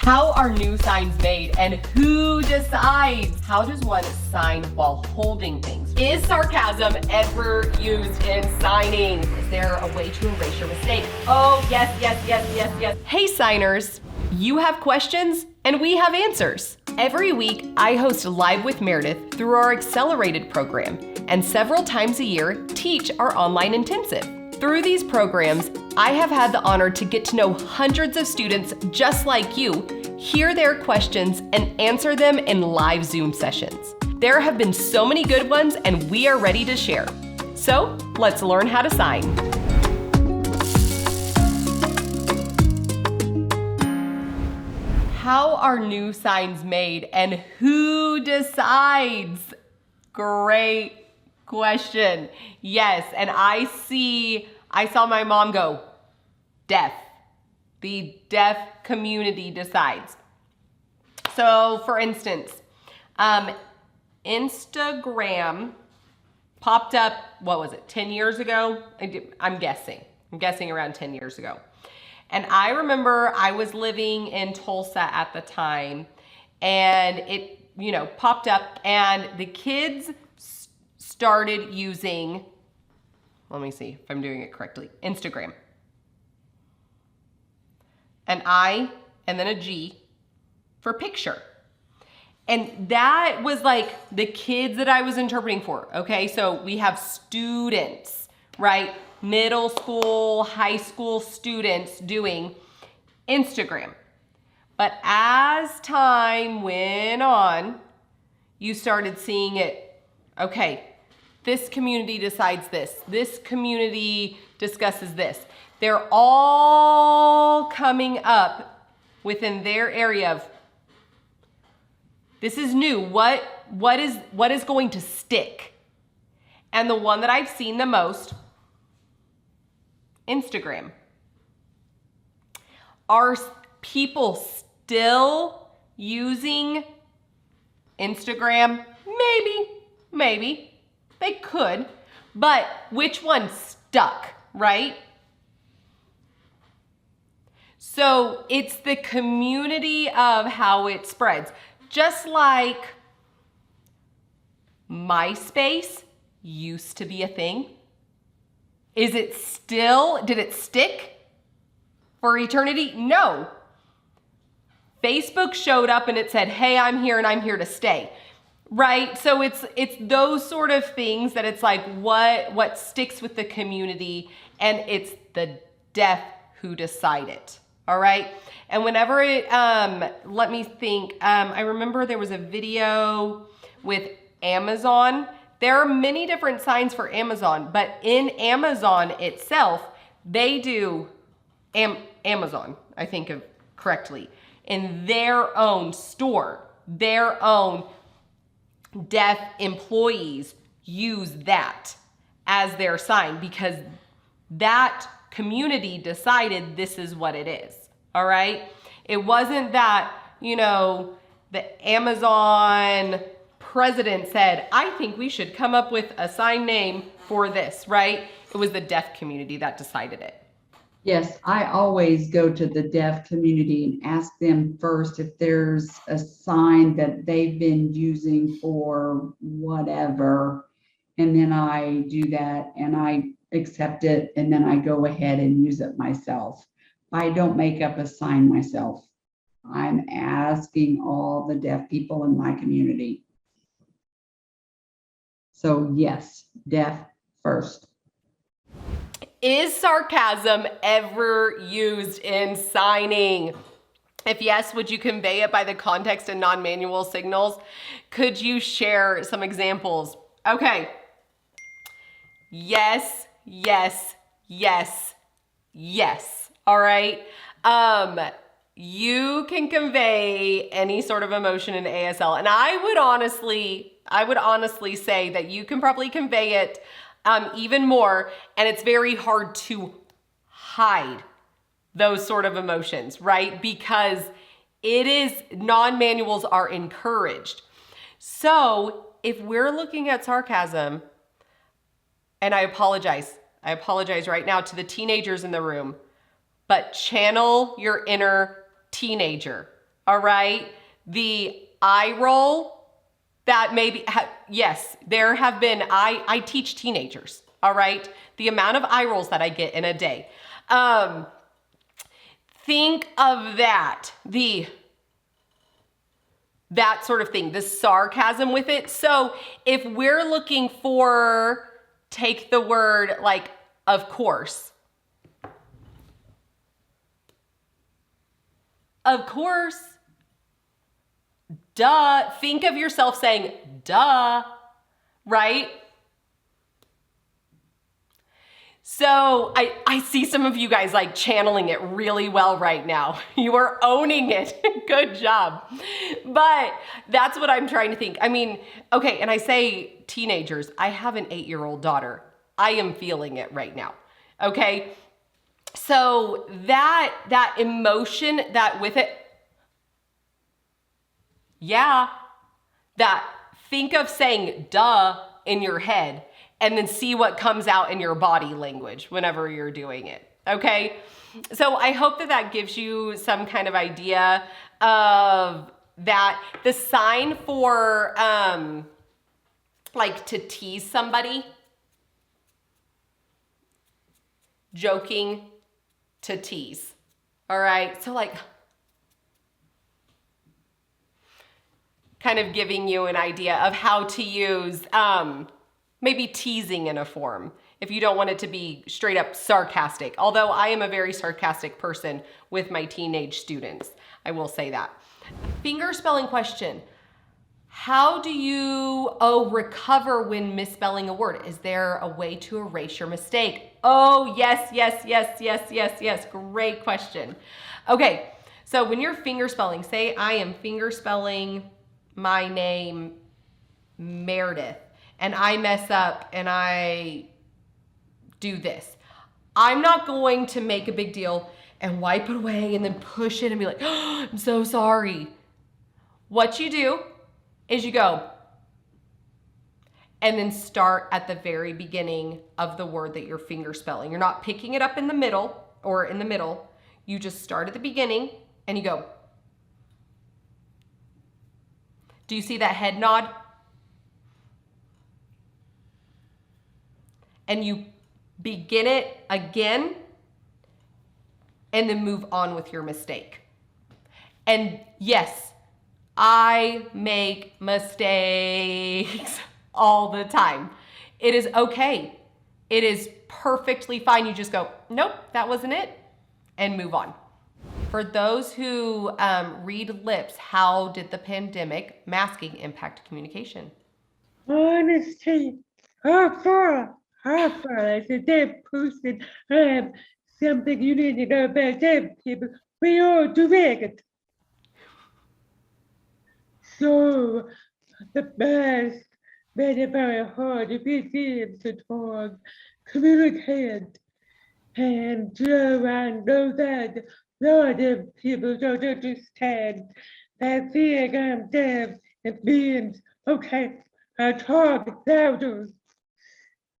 How are new signs made and who decides? How does one sign while holding things? Is sarcasm ever used in signing? Is there a way to erase your mistake? Oh, yes, yes, yes, yes, yes. Hey signers, you have questions and we have answers. Every week, I host Live with Meredith through our accelerated program and several times a year teach our online intensive. Through these programs, I have had the honor to get to know hundreds of students just like you, hear their questions, and answer them in live Zoom sessions. There have been so many good ones, and we are ready to share. So, let's learn how to sign. How are new signs made, and who decides? Great question. Yes, and I saw my mom go, deaf. The deaf community decides. So for instance, Instagram popped up, what was it, 10 years ago? I'm guessing around 10 years ago. And I remember I was living in Tulsa at the time, and it, popped up, and the kids started using, let me see if I'm doing it correctly, Instagram. An I and then a G for picture. And that was like the kids that I was interpreting for, okay? So we have students, right? Middle school, high school students doing Instagram. But as time went on, you started seeing it, okay, this community decides this. This community discusses this. They're all coming up within their area of, this is new. What is going to stick? And the one that I've seen the most, Instagram. Are people still using Instagram? Maybe. They could, but which one stuck, right? So it's the community of how it spreads. Just like MySpace used to be a thing. Is it still, did it stick for eternity? No. Facebook showed up and it said, hey, I'm here and I'm here to stay. Right? So it's those sort of things that it's like what sticks with the community, and it's the deaf who decide it. All right? And whenever it, let me think, I remember there was a video with Amazon. There are many different signs for Amazon, but in Amazon itself, they do Amazon, I think of correctly, in their own store, their own deaf employees use that as their sign because that community decided this is what it is, all right? It wasn't that, the Amazon president said, I think we should come up with a sign name for this, right? It was the deaf community that decided it. Yes, I always go to the deaf community and ask them first if there's a sign that they've been using for whatever. And then I do that and I accept it, and then I go ahead and use it myself. I don't make up a sign myself. I'm asking all the deaf people in my community. So yes, deaf first. Is sarcasm ever used in signing? If yes, would you convey it by the context and non-manual signals? Could you share some examples? Okay. Yes, yes, yes, yes. All right. You can convey any sort of emotion in ASL, and I would honestly say that you can probably convey it even more, and it's very hard to hide those sort of emotions, right? Because non-manuals are encouraged. So if we're looking at sarcasm, and I apologize right now to the teenagers in the room, but channel your inner teenager. all right? The eye roll, that maybe, yes, there have been, I teach teenagers, all right? The amount of eye rolls that I get in a day. Think of that, that sort of thing, the sarcasm with it. So if we're looking for, take the word like, of course. Of course. Duh. Think of yourself saying, duh, right? So I see some of you guys like channeling it really well right now. You are owning it. Good job. But that's what I'm trying to think. I mean, okay, and I say teenagers, I have an 8-year-old daughter. I am feeling it right now. Okay? So that emotion, that with it, yeah, that think of saying duh in your head and then see what comes out in your body language whenever you're doing it, okay? So I hope that gives you some kind of idea of that. The sign for like to tease somebody, joking, to tease, all right? So like, kind of giving you an idea of how to use maybe teasing in a form if you don't want it to be straight up sarcastic. Although I am a very sarcastic person with my teenage students, I will say that. Finger spelling question. How do you recover when misspelling a word? Is there a way to erase your mistake? Oh, yes, yes, yes, yes, yes, yes. Great question. Okay, so when you're finger spelling, say I am finger spelling my name, Meredith, and I mess up and I do this. I'm not going to make a big deal and wipe it away and then push it and be like, oh, I'm so sorry. What you do is you go and then start at the very beginning of the word that you're finger spelling. You're not picking it up in the middle or in the middle. You just start at the beginning and you go. Do you see that head nod? And you begin it again and then move on with your mistake. And yes, I make mistakes all the time. It is okay. It is perfectly fine. You just go, nope, that wasn't it, and move on. For those who read lips, how did the pandemic masking impact communication? Honestly, how far, as a deaf person, I have something you need to know about deaf people. We all direct. So the mask made it very hard to be able to talk, communicate, and I know that a lot of people don't understand that being deaf, it means, okay, I talk louder.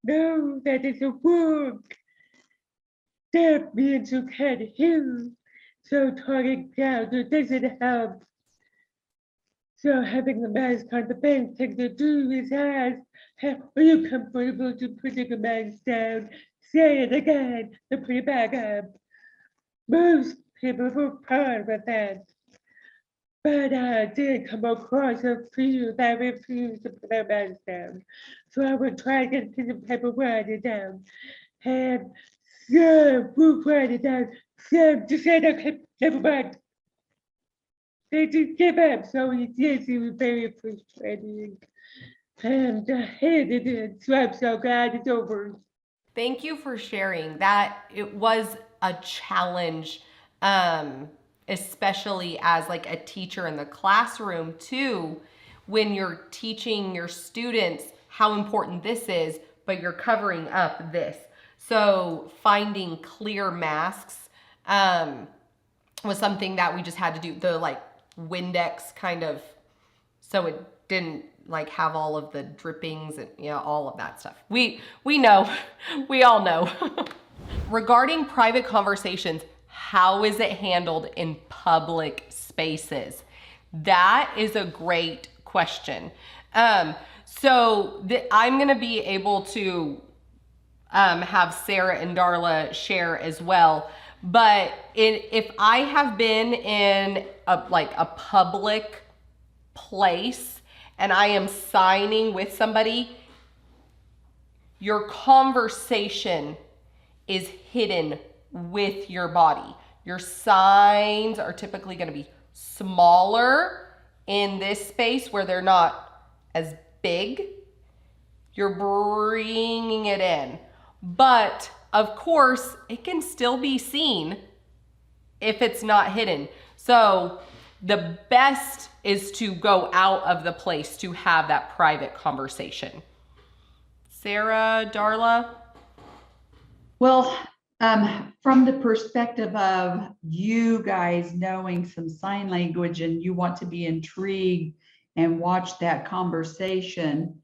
No, that isn't work. That means you can't hear. So talking louder doesn't help. So having the mask on, the best thing to do is ask, are you comfortable to putting the mask down? Say it again and put it back up. Most people were fine with that. But I did come across a few that refused to put their mask down. So I would try to get the paper write it down. And some would write it down. Some just said, okay, never mind. They just give up. So yes, it was very frustrating. And I hated it. So I'm so glad it's over. Thank you for sharing that. It was a challenge, especially as like a teacher in the classroom too, when you're teaching your students how important this is, but you're covering up this. So finding clear masks was something that we just had to do, the like Windex kind of, so it didn't like have all of the drippings and all of that stuff. We know, we all know. Regarding private conversations, How is it handled in public spaces? That is a great question. I'm going to be able to have Sarah and Darla share as well. But if I have been in a public place and I am signing with somebody, your conversation is hidden with your body. Your signs are typically going to be smaller in this space where they're not as big. You're bringing it in. But of course, it can still be seen if it's not hidden. So the best is to go out of the place to have that private conversation. Sarah, Darla? Well, from the perspective of you guys knowing some sign language and you want to be intrigued and watch that conversation,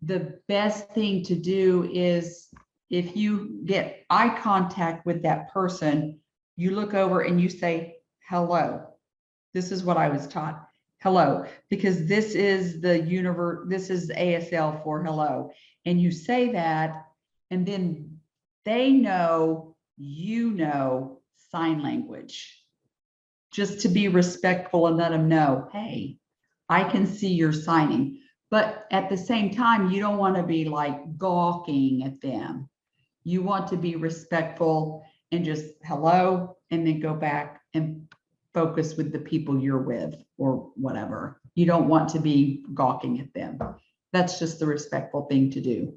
the best thing to do is if you get eye contact with that person, you look over and you say, hello. This is what I was taught. Hello, because this is the universe, this is ASL for hello. And you say that, and then they know, you know, sign language. Just to be respectful and let them know, hey, I can see you're signing. But at the same time, you don't want to be like gawking at them. You want to be respectful and just hello, and then go back and focus with the people you're with or whatever. You don't want to be gawking at them. That's just the respectful thing to do.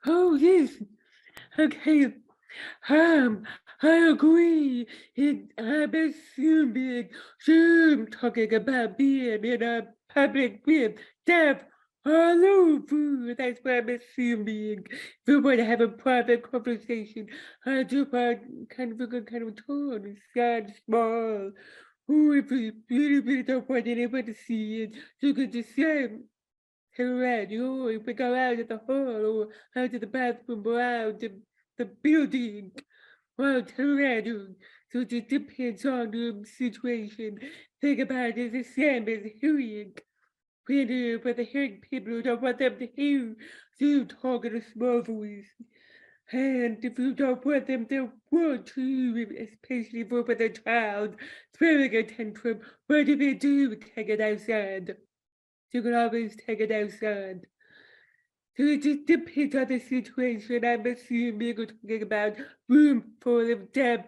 Oh, yes. Okay. I agree. I'm assuming Zoom talking about being in a public with deaf all over. That's what I'm assuming. If we want to have a private conversation, I do want kind of tone, sound small. Or if we really don't want anyone to see it, you could just say, correct. Or if we go out at the hall or out to the bathroom or out the building. Well, correct. So it just depends on the situation. Think about it the same as hearing. When the hearing people don't want them to hear you talk in a small voice. And if you don't want them to want to, especially for when a child throwing a tantrum, what do they do? Take it outside. You can always take it outside. So it just depends on the situation. I'm assuming we're talking about room full of deaf.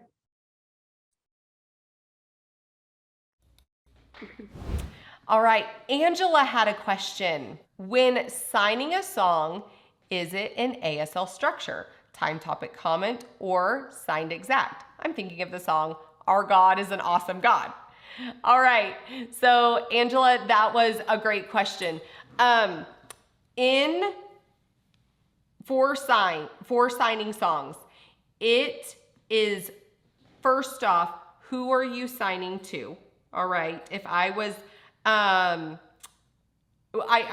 All right, Angela had a question. When signing a song, is it an ASL structure? Time, topic, comment, or signed exact? I'm thinking of the song, Our God is an Awesome God. All right, so Angela, that was a great question. For signing songs, it is first off, who are you signing to? All right, if I was, I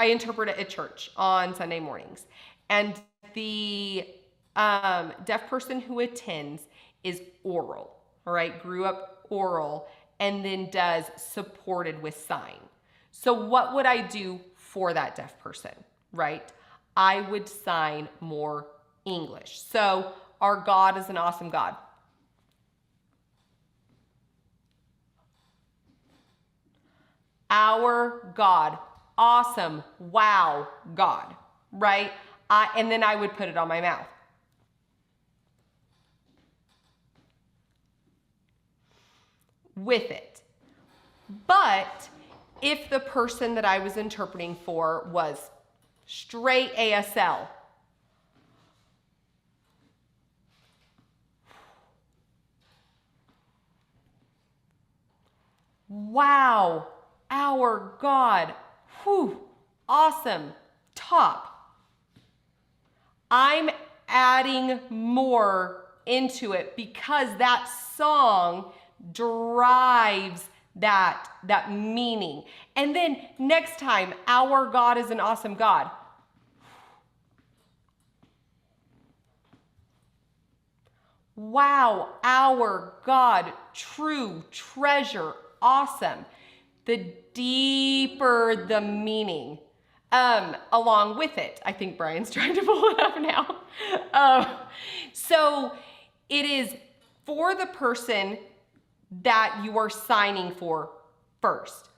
interpret it at church on Sunday mornings, and the deaf person who attends is oral, all right, grew up oral, and then does supported with sign. So what would I do for that deaf person, right? I would sign more English. So our God is an awesome God. Our God, awesome, wow, God, right? And then I would put it on my mouth. With it. But if the person that I was interpreting for was straight ASL, wow, our God, whew, awesome, top. I'm adding more into it because that song drives that meaning. And then next time, our God is an awesome God. wow, our, God, true, treasure, awesome. The deeper the meaning, along with it. I think Brian's trying to pull it up now. So it is for the person that you are signing for first.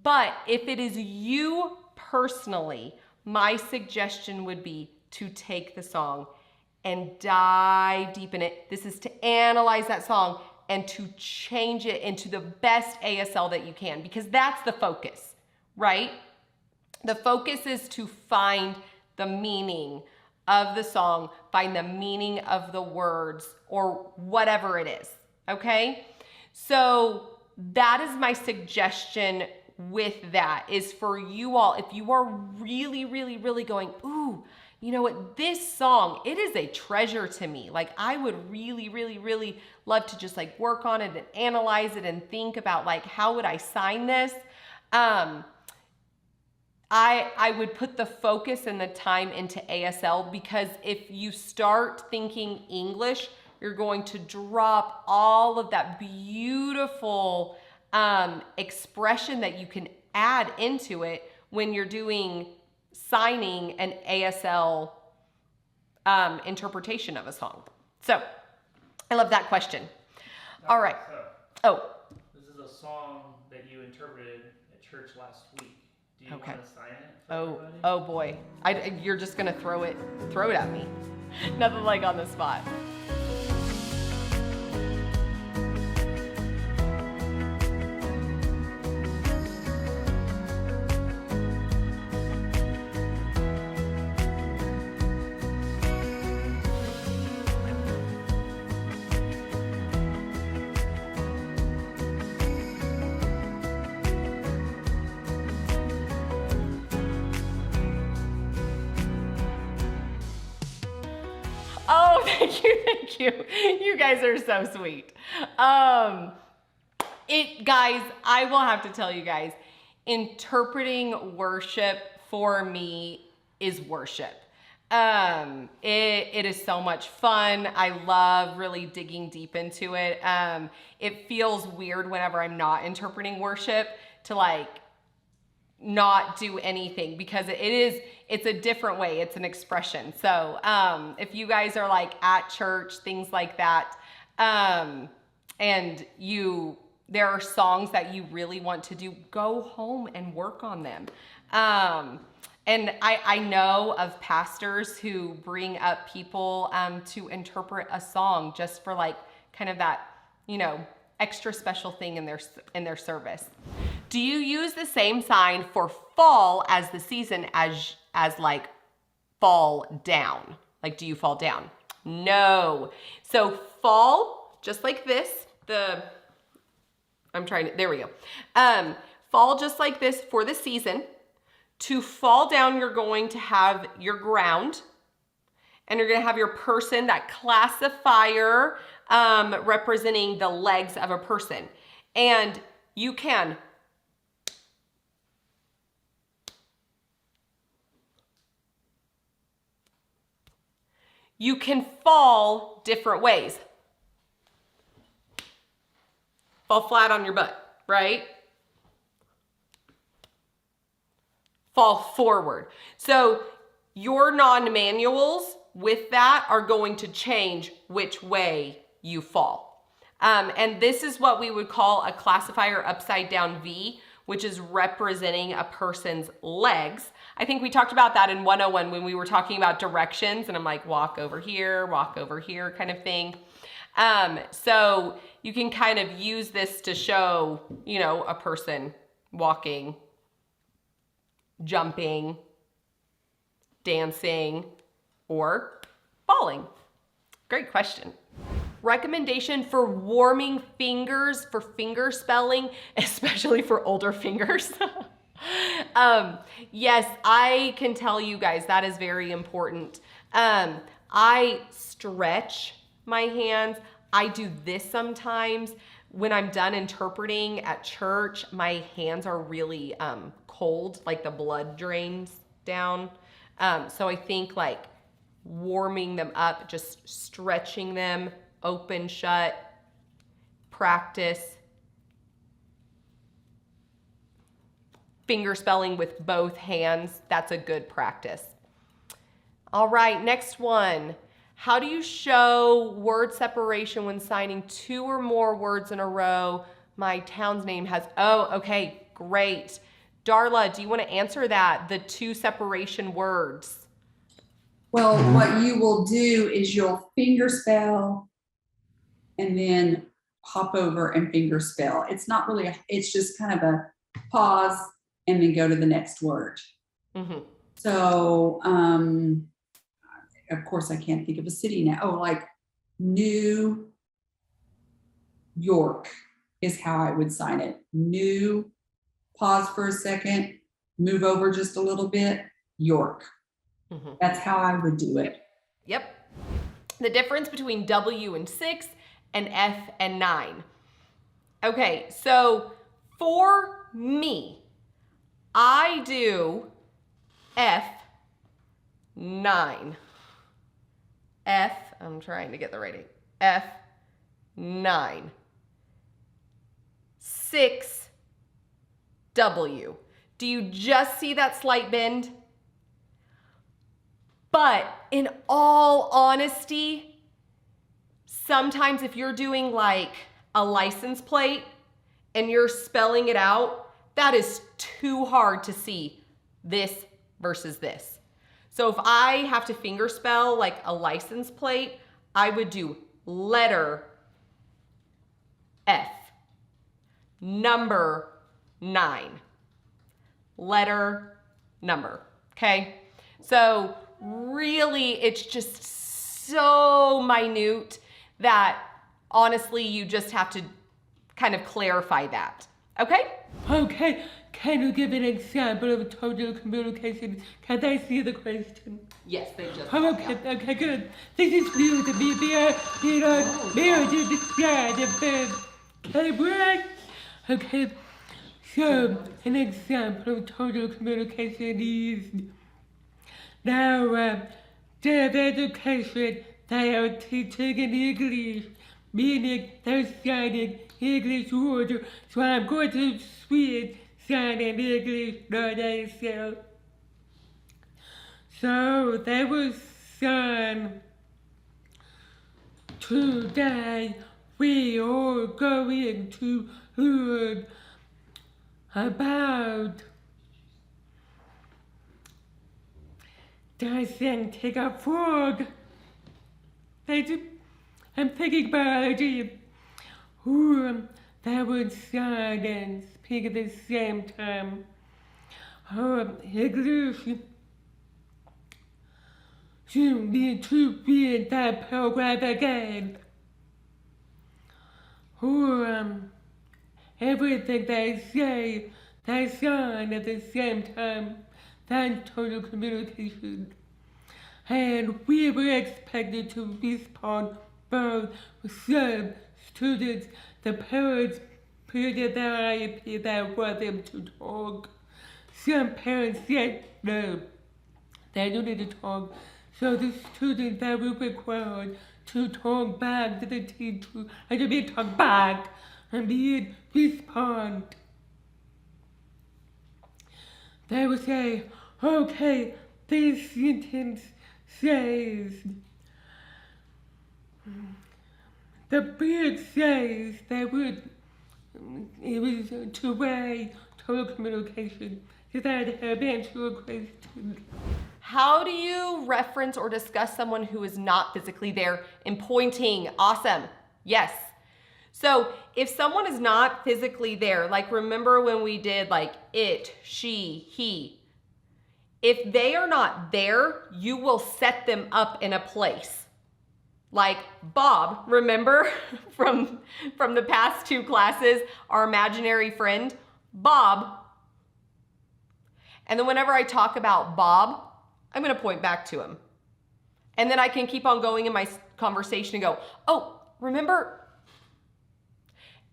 But if it is you personally, my suggestion would be to take the song and dive deep in it. This is to analyze that song and to change it into the best ASL that you can, because that's the focus, right? The focus is to find the meaning of the song, find the meaning of the words, or whatever it is, okay? So that is my suggestion with that, is for you all, if you are really, really, really going, ooh, you know what, this song, it is a treasure to me. Like, I would really, really, really love to just like work on it and analyze it and think about like, how would I sign this? I would put the focus and the time into ASL, because if you start thinking English, you're going to drop all of that beautiful expression that you can add into it when you're doing signing an ASL interpretation of a song. So I love that question. All right. Oh. This is a song that you interpreted at church last week. Do you Okay. want to sign it for everybody? Oh boy. You're just gonna throw it at me. Nothing like on the spot. Oh, thank you, thank you. You guys are so sweet. Guys, I will have to tell you guys, interpreting worship for me is worship. It is so much fun. I love really digging deep into it. It feels weird whenever I'm not interpreting worship to like not do anything, because it's a different way. It's an expression. So if you guys are like at church, things like that, and there are songs that you really want to do, go home and work on them. And I know of pastors who bring up people to interpret a song just for like kind of that, extra special thing in their service. Do you use the same sign for fall as the season as like fall down? Like, do you fall down? No. So fall, just like this, there we go. Fall just like this for the season. To fall down, you're going to have your ground, and you're going to have your person, that classifier representing the legs of a person. And you can fall different ways. Fall flat on your butt, right? Fall forward. So your non-manuals with that are going to change which way you fall. And this is what we would call a classifier upside down V, which is representing a person's legs. I think we talked about that in 101 when we were talking about directions, and I'm like, walk over here kind of thing. So you can kind of use this to show, a person walking, jumping, dancing, or falling. Great question. Recommendation for warming fingers for finger spelling, especially for older fingers. Yes, I can tell you guys that is very important. I stretch my hands. I do this sometimes. When I'm done interpreting at church, my hands are really cold, like the blood drains down. So I think like warming them up, just stretching them open, shut, practice. Finger spelling with both hands, that's a good practice. All right, next one. How do you show word separation when signing 2 or more words in a row? My town's name has, oh, okay, great. Darla, do you want to answer that, the 2 separation words? Well, what you will do is you'll finger spell and then hop over and finger spell. It's not really, it's just kind of a pause and then go to the next word. Mm-hmm. So, of course, I can't think of a city now. Oh, like New York is how I would sign it. New, pause for a second, move over just a little bit, York. Mm-hmm. That's how I would do it. Yep. The difference between W and 6 and F and 9. Okay, so for me, I do F9. I'm trying to get the right F9. 6 W. Do you just see that slight bend? But in all honesty, sometimes if you're doing like a license plate and you're spelling it out, that is too hard to see this versus this. So if I have to finger spell like a license plate, I would do letter F, number 9, letter, number, okay? So really, it's just so minute that honestly, you just have to kind of clarify that, okay? Okay, can you give an example of total communication? Can I see the question? Yes, they just. Oh, okay, okay, good. This is new to me. Meredith described the verb. Okay, right? Okay, so an example of total communication is now their education they are teaching in English, meaning they're signing English words. So I'm going to switch sign in English, not ASL. So they will sign today. We are going to learn about doesn't take a frog. I'm thinking biology. They would sign and speak at the same time. English. You need to read that program again. Everything they say, they sign at the same time. That's total communication. And we were expected to respond both. Some students, the parents put in their IEP that want them to talk. Some parents said no, they don't need to talk. So the students that were required to talk back to the teacher, I mean talk back, I mean respond. They would say, okay, this sentence says, the bird says it was a two-way total communication. Does that help answer your question? How do you reference or discuss someone who is not physically there in pointing? Awesome. Yes. So if someone is not physically there, like remember when we did like it, she, he, if they are not there, you will set them up in a place. Like Bob, remember from the past 2 classes, our imaginary friend, Bob. And then whenever I talk about Bob, I'm going to point back to him. And then I can keep on going in my conversation and go, oh, remember?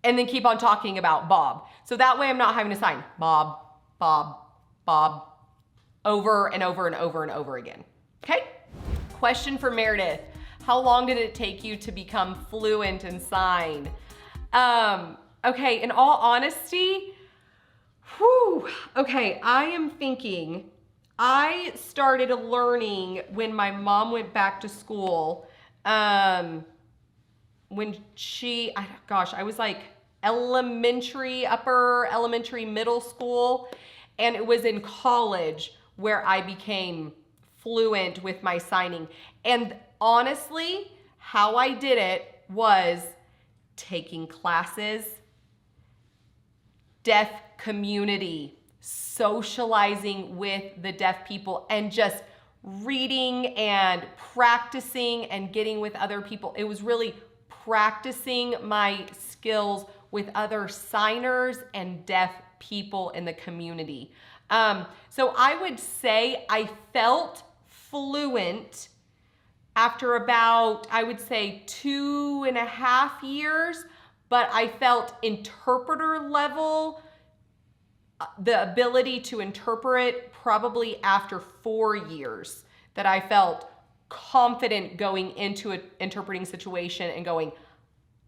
And then keep on talking about Bob. So that way I'm not having to sign Bob, Bob, Bob, over and over and over and over again. Okay? Question for Meredith. How long did it take you to become fluent in sign? Okay, in all honesty, okay, I am thinking I started learning when my mom went back to school. When I was like upper elementary, middle school, and it was in college where I became fluent with my signing. And honestly, how I did it was taking classes, deaf community, socializing with the deaf people, and just reading and practicing and getting with other people. It was really practicing my skills with other signers and deaf people in the community. So I would say I felt fluent after about, I would say 2.5 years, but I felt interpreter level, the ability to interpret probably after 4 years, that I felt confident going into an interpreting situation and going,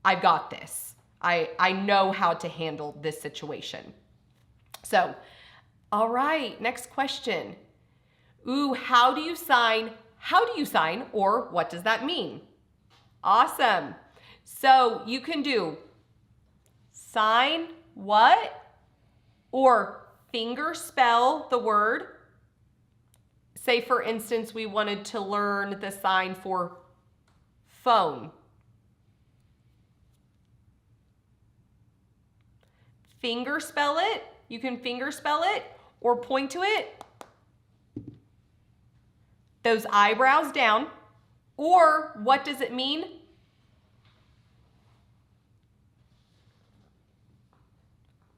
I've got this. I know how to handle this situation. So, all right, next question. Ooh, how do you sign? How do you sign, or what does that mean? Awesome. So you can do sign what? Or finger spell the word. Say for instance, we wanted to learn the sign for phone. Finger spell it. You can finger spell it or point to it. Those eyebrows down. Or what does it mean?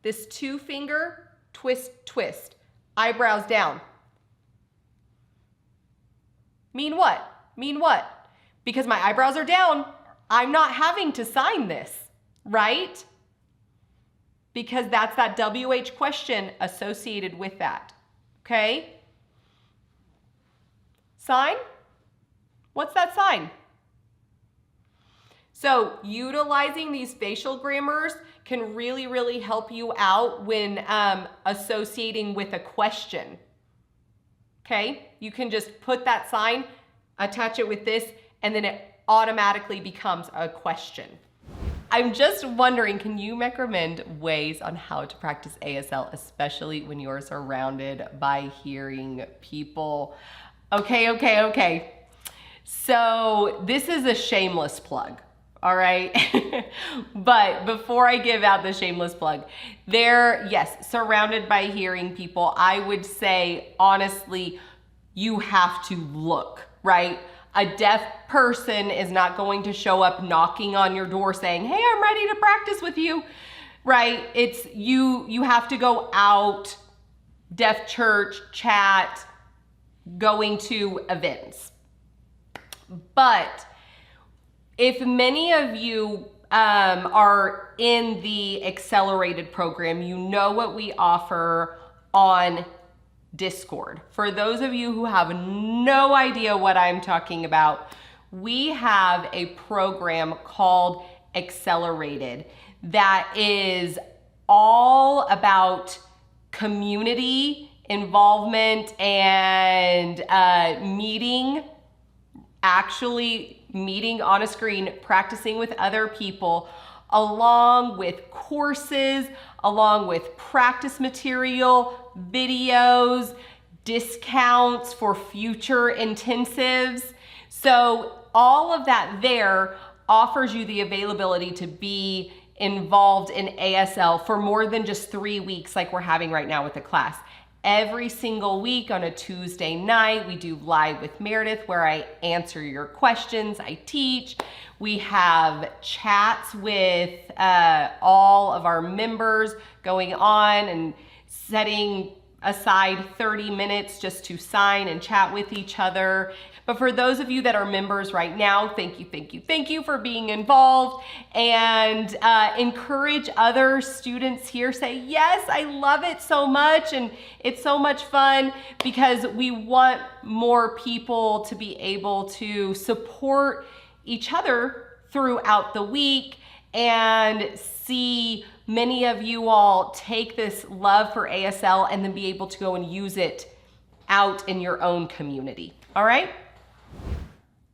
This 2-finger twist, twist. Eyebrows down. Mean what? Mean what? Because my eyebrows are down, I'm not having to sign this, right? Because that's that WH question associated with that, okay? Sign? What's that sign? So utilizing these facial grammars can really, really help you out when associating with a question. Okay, you can just put that sign, attach it with this, and then it automatically becomes a question. I'm just wondering, can you recommend ways on how to practice ASL, especially when you're surrounded by hearing people? Okay. So this is a shameless plug. All right. But before I give out the shameless plug, yes, surrounded by hearing people, I would say, honestly, you have to look, right? A deaf person is not going to show up knocking on your door saying, hey, I'm ready to practice with you, right? It's you have to go out, deaf church, chat, going to events. But if many of you are in the accelerated program, you know what we offer on Discord. For those of you who have no idea what I'm talking about, we have a program called Accelerated that is all about community involvement and actually meeting on a screen, practicing with other people, along with courses, along with practice material, videos, discounts for future intensives. So all of that there offers you the availability to be involved in ASL for more than just 3 weeks like we're having right now with the class. Every single week on a Tuesday night, we do live with Meredith where I answer your questions, I teach. We have chats with all of our members going on and setting aside 30 minutes just to sign and chat with each other. But for those of you that are members right now, thank you for being involved, and encourage other students here. Say, yes, I love it so much and it's so much fun, because we want more people to be able to support each other throughout the week and see many of you all take this love for ASL and then be able to go and use it out in your own community. All right?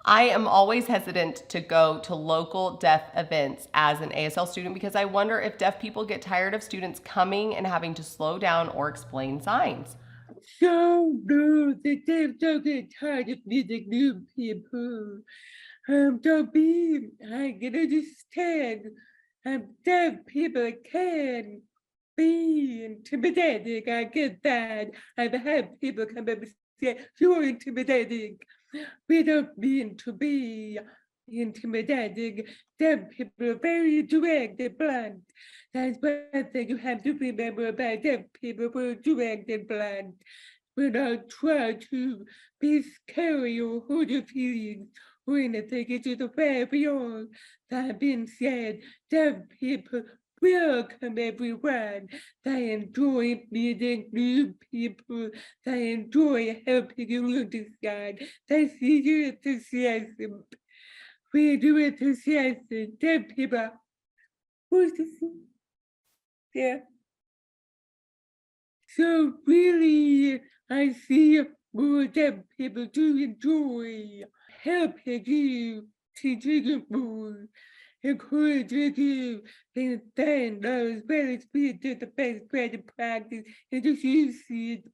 I am always hesitant to go to local deaf events as an ASL student because I wonder if deaf people get tired of students coming and having to slow down or explain signs. So no, the deaf don't get tired of meeting new people. Don't be, I can understand. Deaf people can be intimidating. I get that. I've had people come up and say, you're intimidating. We don't mean to be intimidating. Deaf people are very direct and blunt. That's one thing you have to remember about deaf people. We're direct and blunt. We don't try to be scary or hurt your feelings or anything. It's just way beyond. That being said, deaf people welcome everyone. They enjoy meeting new people. They enjoy helping you understand. They see your enthusiasm. We do enthusiasm. Deaf people. Who's this? Yeah. So really, I see more deaf people do enjoy helping you, teaching you more, encouraging you, and then as well as being to the best way to practice and just use it.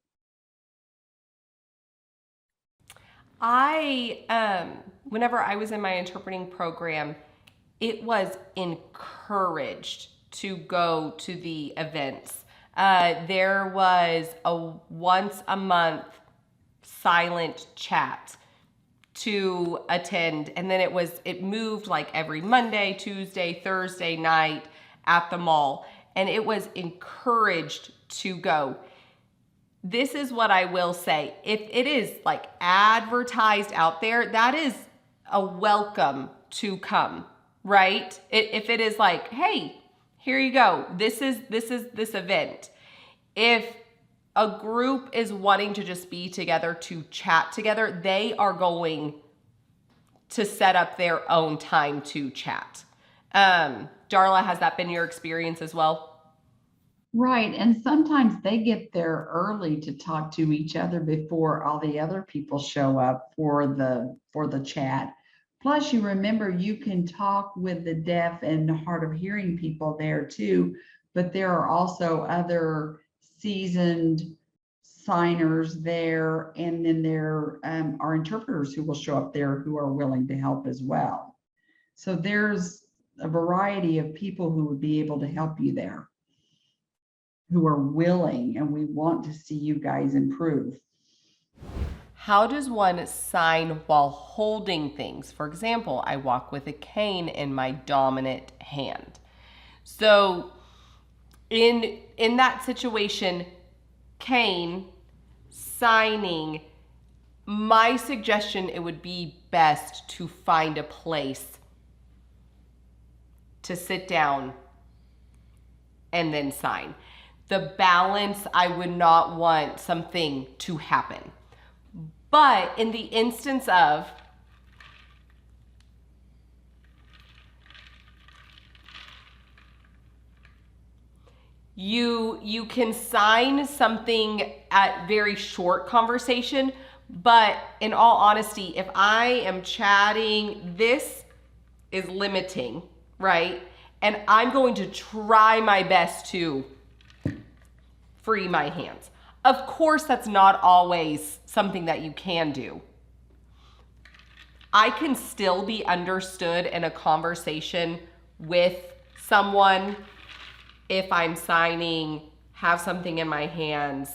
Whenever I was in my interpreting program, it was encouraged to go to the events. There was a once a month silent chat to attend, and then it moved like every Monday, Tuesday, Thursday night at the mall, and it was encouraged to go. This is what I will say. If it is like advertised out there, that is a welcome to come, right? If it is like, hey, here you go. This is this event. If a group is wanting to just be together to chat together, they are going to set up their own time to chat. Darla, has that been your experience as well? Right. And sometimes they get there early to talk to each other before all the other people show up for the chat. Plus, you remember you can talk with the deaf and hard of hearing people there too, but there are also other seasoned signers there, and then there are interpreters who will show up there who are willing to help as well. So there's a variety of people who would be able to help you there, who are willing, and we want to see you guys improve. How does one sign while holding things? For example, I walk with a cane in my dominant hand. So in that situation, cane, signing, my suggestion, it would be best to find a place to sit down and then sign. The balance, I would not want something to happen. But in the instance of you can sign something at very short conversation, but in all honesty, if I am chatting, this is limiting, right? And I'm going to try my best to free my hands. Of course, that's not always something that you can do. I can still be understood in a conversation with someone if I'm signing, have something in my hands,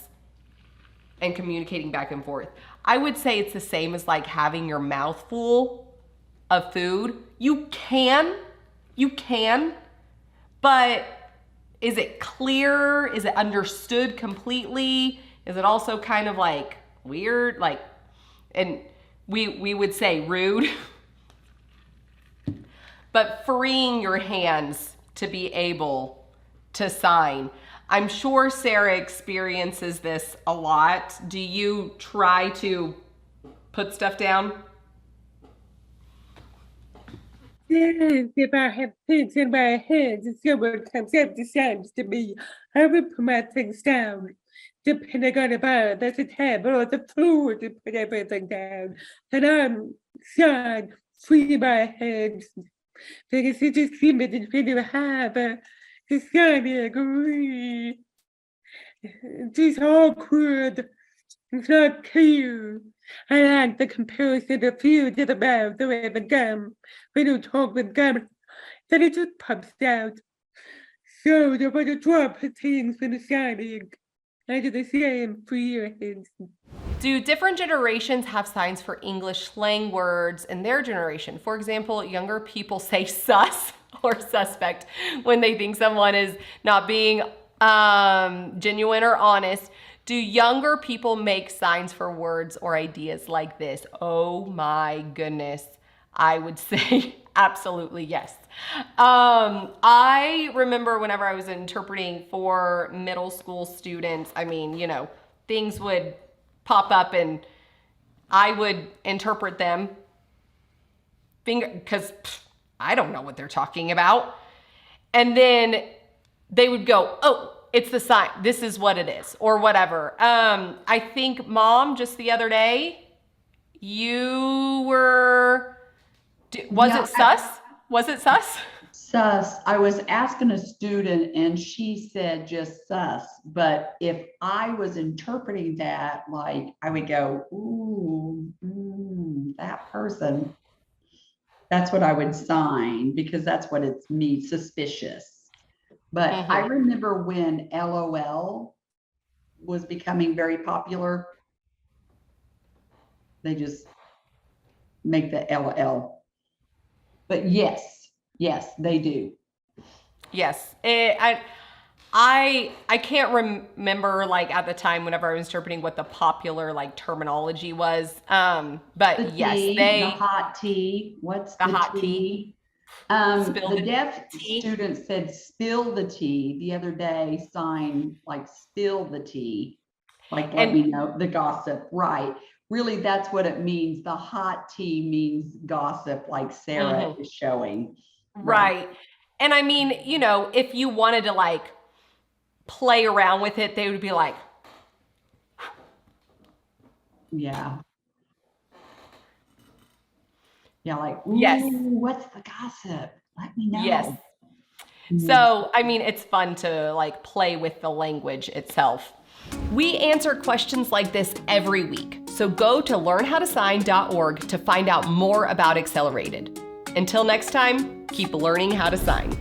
and communicating back and forth. I would say it's the same as like having your mouth full of food. You can, but is it clear? Is it understood completely? Is it also kind of like weird? Like, and we would say rude. But freeing your hands to be able to sign. I'm sure Sarah experiences this a lot. Do you try to put stuff down? Yes, if I have things in my hands and someone comes up to signs to me, I will put my things down. Depending on if there's a table or the floor to put everything down. And I'm sign free my hands. Because it just seems that when you have the sign, it's just awkward. It's not clear. I like the comparison of you to the mouth or the gum. When you talk with gum, then it just pops out. So you want to drop things when it's signing. I do the same for your hands. Do different generations have signs for English slang words in their generation? For example, younger people say sus or suspect when they think someone is not being genuine or honest. Do younger people make signs for words or ideas like this? Oh my goodness. I would say absolutely yes. I remember whenever I was interpreting for middle school students, I mean, you know, things would pop up and I would interpret them because I don't know what they're talking about. And then they would go, oh, it's the sign. This is what it is, or whatever. I think, Mom, just the other day, you were, was Yeah, it sus? Was it sus? Sus. I was asking a student and she said just sus. But if I was interpreting that, like I would go, ooh, that person. That's what I would sign because that's what it's me, suspicious. But I remember when LOL was becoming very popular, they just make the LL. But yes, they do. Yes. I can't remember like at the time whenever I was interpreting what the popular like terminology was. But The yes, tea, they the hot tea. What's the the hot tea? Spill The the deaf tea. student said spill the tea the other day, sign like spill the tea, like let me know the gossip, right? Really, that's what it means. The hot tea means gossip, like Sarah is showing. Right. And I mean, you know, if you wanted to like play around with it, they would be like, Yeah. Yeah, like, ooh, yes, what's the gossip? Let me know. yes. So, I mean, it's fun to like play with the language itself. We answer questions like this every week. So go to learnhowtosign.org to find out more about Accelerated. Until next time, keep learning how to sign.